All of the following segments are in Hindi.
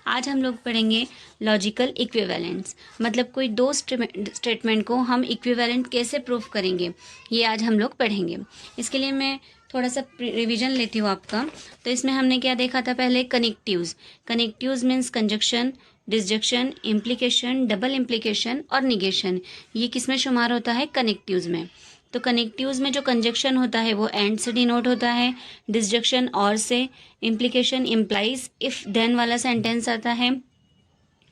आज हम लोग पढ़ेंगे लॉजिकल इक्विवेलेंस, मतलब कोई दो स्टेटमेंट को हम इक्विवेलेंट कैसे प्रूफ करेंगे, ये आज हम लोग पढ़ेंगे। इसके लिए मैं थोड़ा सा रिवीजन लेती हूँ आपका। तो इसमें हमने क्या देखा था पहले, connectives. Connectives means conjunction, disjunction, implication, double implication और निगेशन। ये किस में शुमार होता है, कनेक्टिव्स में। तो कनेक्टिव्स में जो कंजक्शन होता है वो एंड से डिनोट होता है, डिसजंक्शन और से, इम्प्लीकेशन इम्प्लाइज इफ देन वाला सेंटेंस आता है,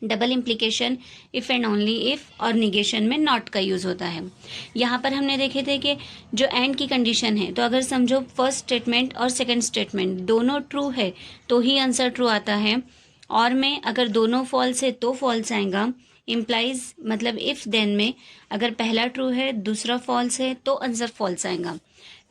double implication if and only if, और निगेशन में नॉट का यूज़ होता है। यहाँ पर हमने देखे थे कि जो एंड की कंडीशन है, तो अगर समझो फर्स्ट स्टेटमेंट और सेकंड स्टेटमेंट दोनों ट्रू है तो ही आंसर ट्रू आता है, और में अगर दोनों फॉल्स है तो फॉल्स आएगा। इम्प्लाइज मतलब इफ देन में अगर पहला ट्रू है दूसरा फॉल्स है तो आंसर फॉल्स आएगा।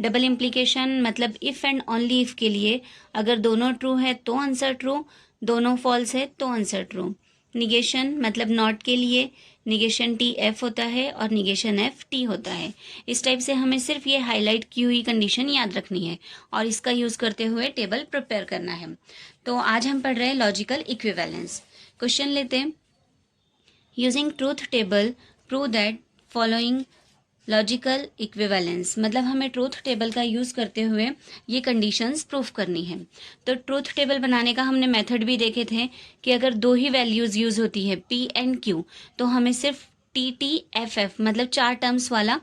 डबल इम्प्लीकेशन मतलब इफ एंड ओनली इफ के लिए अगर दोनों ट्रू है तो आंसर ट्रू, दोनों फॉल्स है तो आंसर ट्रू। निगेशन मतलब नॉट के लिए निगेशन टी एफ होता है और निगेशन एफ टी होता है। इस टाइप से हमें सिर्फ ये हाईलाइट की हुई कंडीशन याद रखनी है और इसका यूज़ करते हुए टेबल प्रिपेयर करना है। तो आज हम पढ़ रहे हैं लॉजिकल इक्विवेलेंस। क्वेश्चन लेते हैं, using truth table prove that following logical equivalence, मतलब हमें ट्रूथ टेबल का यूज़ करते हुए ये कंडीशंस प्रूफ करनी है। तो ट्रूथ टेबल बनाने का हमने मेथड भी देखे थे कि अगर दो ही वैल्यूज़ यूज़ होती है पी एंड क्यू, तो हमें सिर्फ टी टी एफ एफ मतलब 4 टर्म्स वाला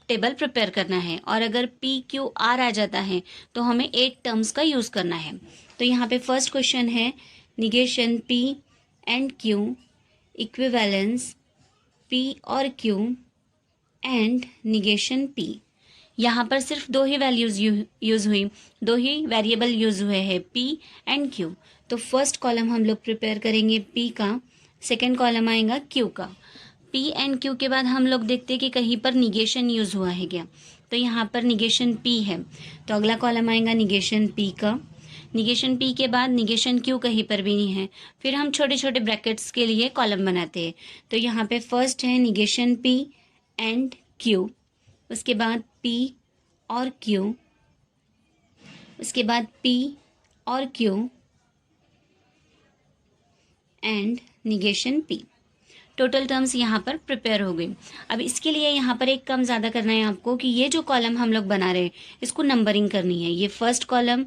टेबल प्रिपेयर करना है, और अगर पी क्यू आर आ जाता है तो हमें 8 टर्म्स का यूज़ करना है। तो यहाँ पे फर्स्ट क्वेश्चन है, negation P and Q, equivalence P और क्यू एंड निगेशन पी। यहाँ पर सिर्फ दो ही वैल्यूज यूज़ हुई, दो ही वेरिएबल यूज़ हुए हैं पी एंड क्यू। तो फर्स्ट कॉलम हम लोग प्रिपेयर करेंगे पी का, सेकंड कॉलम आएगा क्यू का। पी एंड क्यू के बाद हम लोग देखते हैं कि कहीं पर निगेशन यूज़ हुआ है क्या, तो यहाँ पर निगेशन पी है, तो अगला कॉलम आएगा निगेशन पी का। निगेशन पी के बाद निगेशन क्यू कहीं पर भी नहीं है, फिर हम छोटे छोटे ब्रैकेट्स के लिए कॉलम बनाते हैं। तो यहाँ पे फर्स्ट है निगेशन पी एंड क्यू, उसके बाद पी और क्यू, उसके बाद पी और Q and negation P. Total terms यहाँ पर प्रिपेयर हो गई। अब इसके लिए यहाँ पर एक कम ज़्यादा करना है आपको कि ये जो कॉलम हम लोग बना रहे हैं इसको नंबरिंग करनी है। ये फर्स्ट कॉलम,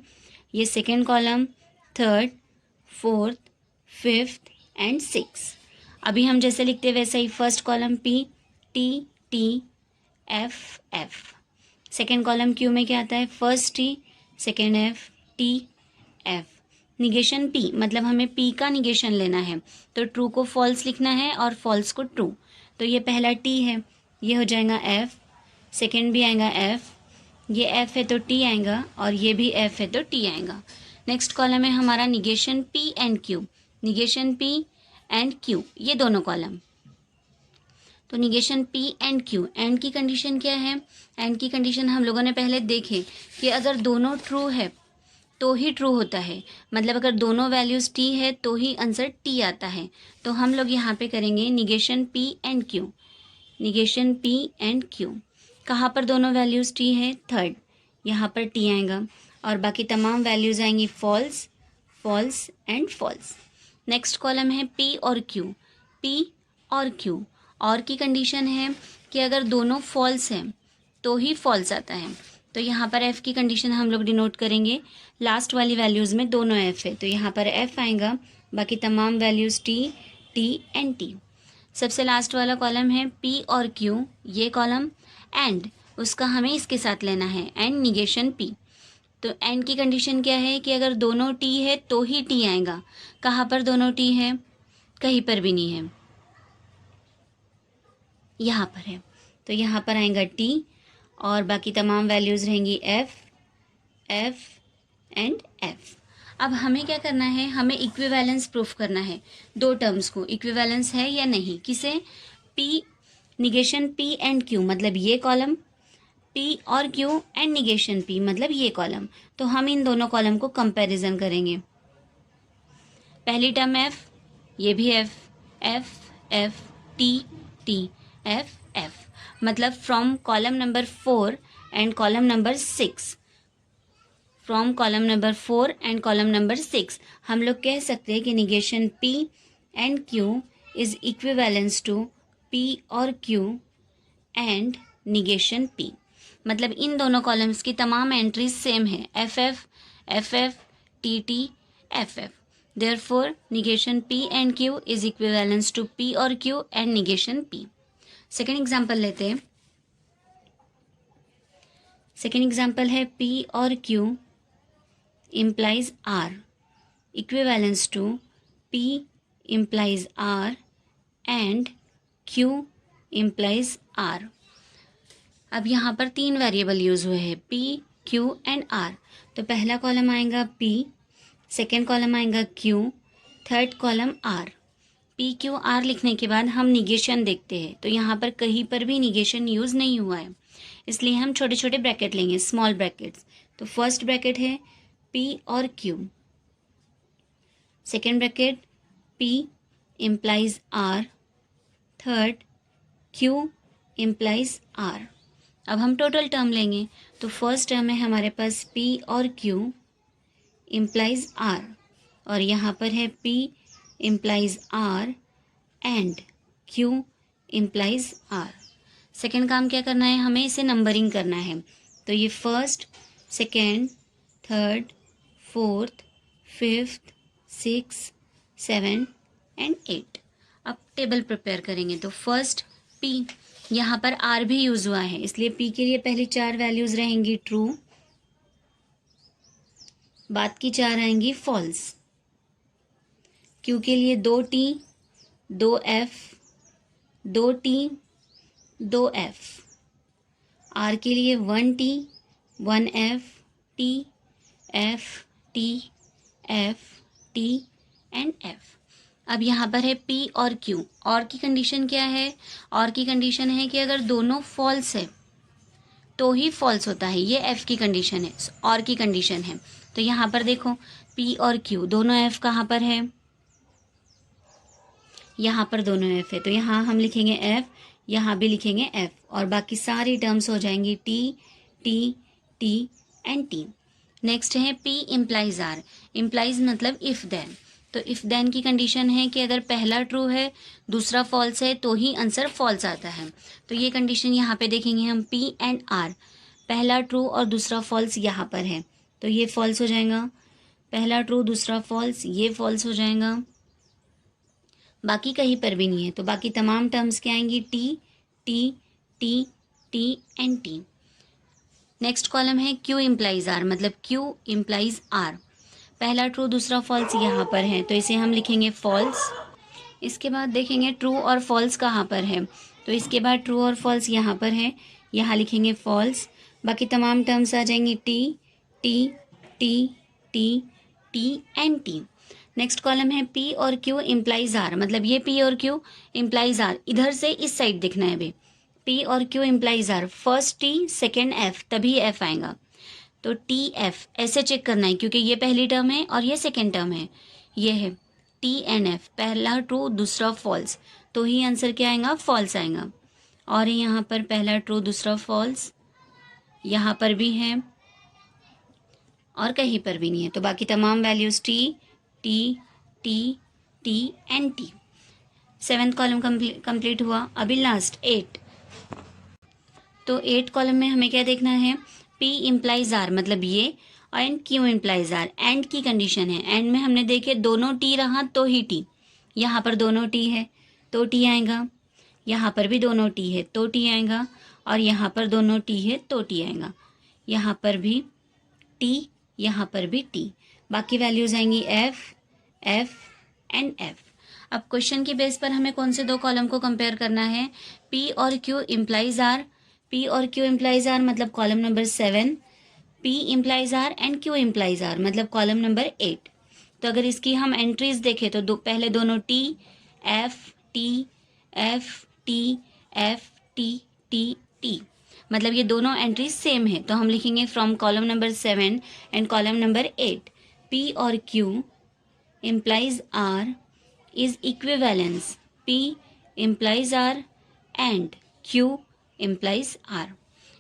ये second column, third, fourth, fifth and six. अभी हम जैसे लिखते हैं वैसे ही first column P T T F F, second column Q में क्या आता है, first T second F T F. Negation P मतलब हमें पी का निगेशन लेना है, तो ट्रू को फॉल्स लिखना है और फॉल्स को ट्रू। तो ये पहला टी है, ये हो जाएगा एफ, सेकेंड भी आएगा एफ, ये एफ है तो टी आएगा, और ये भी एफ है तो टी आएगा। नेक्स्ट कॉलम है हमारा negation P and Q, negation P and Q, ये दोनों कॉलम। तो negation P and Q, and की कंडीशन क्या है, एंड की कंडीशन हम लोगों ने पहले देखे कि अगर दोनों ट्रू है तो ही ट्रू होता है, मतलब अगर दोनों वैल्यूज़ टी है तो ही आंसर टी आता है। तो हम लोग यहाँ पे करेंगे negation P and Q, negation P and Q. कहाँ पर दोनों वैल्यूज़ टी है, थर्ड, यहाँ पर टी आएगा और बाकी तमाम वैल्यूज़ आएंगी false, false and false. Next column है पी और क्यू, पी और क्यू, और की कंडीशन है कि अगर दोनों फॉल्स हैं तो ही फॉल्स आता है। तो यहाँ पर एफ़ की कंडीशन हम लोग डिनोट करेंगे, लास्ट वाली वैल्यूज़ में दोनों एफ़ है तो यहाँ पर एफ़ आएगा, बाकी तमाम values T T and T. सबसे लास्ट वाला कॉलम है पी और क्यू, ये कॉलम, एंड उसका हमें इसके साथ लेना है, एंड निगेशन पी। तो एंड की कंडीशन क्या है कि अगर दोनों टी है तो ही टी आएगा। कहाँ पर दोनों टी है, कहीं पर भी नहीं है, यहाँ पर है, तो यहाँ पर आएगा टी और बाकी तमाम वैल्यूज़ रहेंगी एफ़ एफ़ एंड एफ़। अब हमें क्या करना है, हमें इक्विवेलेंस प्रूफ करना है, दो टर्म्स को इक्विवेलेंस है या नहीं, किसे, P negation P and Q मतलब ये कॉलम, पी और क्यू एंड निगेशन पी मतलब ये कॉलम। तो हम इन दोनों कॉलम को कंपैरिजन करेंगे। पहली टर्म एफ, ये भी F, F F T T F F, मतलब from column number 4 and column number 6, from column number 4 and column number 6 हम लोग कह सकते हैं कि negation P and Q is equivalence to P और Q एंड निगेशन P। मतलब इन दोनों कॉलम्स की तमाम एंट्रीज सेम है, FF, FF, TT, FF। Therefore, negation P and Q is equivalence to P और Q and negation P। Second example लेते हैं। सेकेंड एग्जाम्पल है P और Q implies R equivalence to P implies R and Q implies R। अब यहाँ पर 3 वेरिएबल यूज हुए हैं, P, Q एंड R। तो पहला कॉलम आएगा P, सेकेंड कॉलम आएगा Q, third column R। P, Q, R लिखने के बाद हम निगेशन देखते हैं, तो यहाँ पर कहीं पर भी निगेशन यूज नहीं हुआ है, इसलिए हम छोटे छोटे ब्रैकेट लेंगे, स्मॉल ब्रैकेट्स। तो फर्स्ट ब्रैकेट है P और Q, second bracket P implies R, third Q implies R। अब हम टोटल टर्म लेंगे, तो फर्स्ट टर्म है हमारे पास P और Q implies R, और यहाँ पर है P implies R and Q implies R। Second काम क्या करना है, हमें इसे नंबरिंग करना है, तो ये first, second, third, fourth, fifth, six, 7 and 8। अब टेबल प्रिपेयर करेंगे, तो फर्स्ट P, यहाँ पर R भी यूज हुआ है, इसलिए P के लिए पहली 4 वैल्यूज रहेंगी ट्रू, बाद की 4 आएंगी फॉल्स। Q के लिए 2T, 2F, 2T, 2F। R के लिए 1T, 1F, T, F, T, F, T and F। अब यहाँ पर है P और Q, और की कंडीशन क्या है, और की कंडीशन है कि अगर दोनों फॉल्स है तो ही फॉल्स होता है, ये F की कंडीशन है, और की कंडीशन है। तो यहाँ पर देखो P और Q दोनों F कहाँ पर है, यहाँ पर दोनों F है, तो यहाँ हम लिखेंगे F, यहाँ भी लिखेंगे F, और बाकी सारी टर्म्स हो जाएंगी T, T, T and T। Next है P implies R, implies मतलब इफ देन। तो इफ देन की कंडीशन है कि अगर पहला ट्रू है दूसरा फॉल्स है तो ही आंसर फॉल्स आता है। तो ये कंडीशन यहाँ पे देखेंगे हम P एंड R, पहला ट्रू और दूसरा फॉल्स यहाँ पर है, तो ये फॉल्स हो जाएगा, पहला ट्रू दूसरा फॉल्स, ये फॉल्स हो जाएगा, बाकी कहीं पर भी नहीं है, तो बाकी तमाम टर्म्स क्या आएंगी, T, T, T, T and T। Next column है Q implies R, मतलब Q implies R, पहला ट्रू दूसरा फॉल्स यहाँ पर है, तो इसे हम लिखेंगे फॉल्स। इसके बाद देखेंगे ट्रू और फॉल्स कहाँ पर है, तो इसके बाद ट्रू और फॉल्स यहाँ पर है, यहाँ लिखेंगे फॉल्स, बाकी तमाम टर्म्स आ जाएंगी T, T, T, T, T and T। Next column है P और Q implies R, मतलब ये P और Q implies R, इधर से इस साइड दिखना है अभी, P और Q implies R, first T second F, तभी F आएगा, तो TF ऐसे चेक करना है, क्योंकि ये पहली टर्म है और ये सेकेंड टर्म है, ये है T एंड F, पहला ट्रू दूसरा फॉल्स, तो ही आंसर क्या आएगा, फॉल्स आएगा। और यहाँ पर पहला ट्रू दूसरा फॉल्स, यहाँ पर भी है और कहीं पर भी नहीं है, तो बाकी तमाम values T, T, T, T and T। 7th column complete हुआ। अभी लास्ट 8, तो 8 कॉलम में हमें क्या देखना है, P implies R, मतलब ये, and Q implies R, and की कंडीशन है, एंड में हमने देखे दोनों T रहा तो ही T, यहाँ पर दोनों T है तो T आएगा, यहाँ पर भी दोनों T है तो T आएगा, और यहाँ पर दोनों T है तो T आएगा, यहाँ पर भी T, यहाँ पर भी T, बाकी वैल्यूज आएंगी F, F एंड F। अब क्वेश्चन की बेस पर हमें कौन से 2 कॉलम को कंपेयर करना है, P और Q implies R, P और Q implies R मतलब column number 7, P implies R and Q implies R मतलब कॉलम नंबर 8। तो अगर इसकी हम एंट्रीज देखें तो पहले दोनों T, F, T, F, T, F, T, T, T, मतलब ये दोनों एंट्रीज सेम है, तो हम लिखेंगे from column number 7 and column number 8, P और Q implies R is equivalence, P implies R and Q implies R।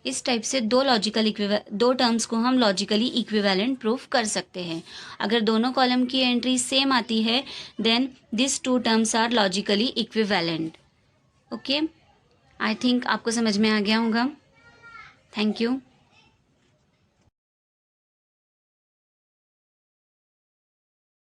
इस टाइप से दो टर्म्स को हम लॉजिकली इक्विवेलेंट प्रूफ कर सकते हैं। अगर दोनों कॉलम की एंट्री सेम आती है then this two terms are logically equivalent. Okay, I think आपको समझ में आ गया होगा। Thank you.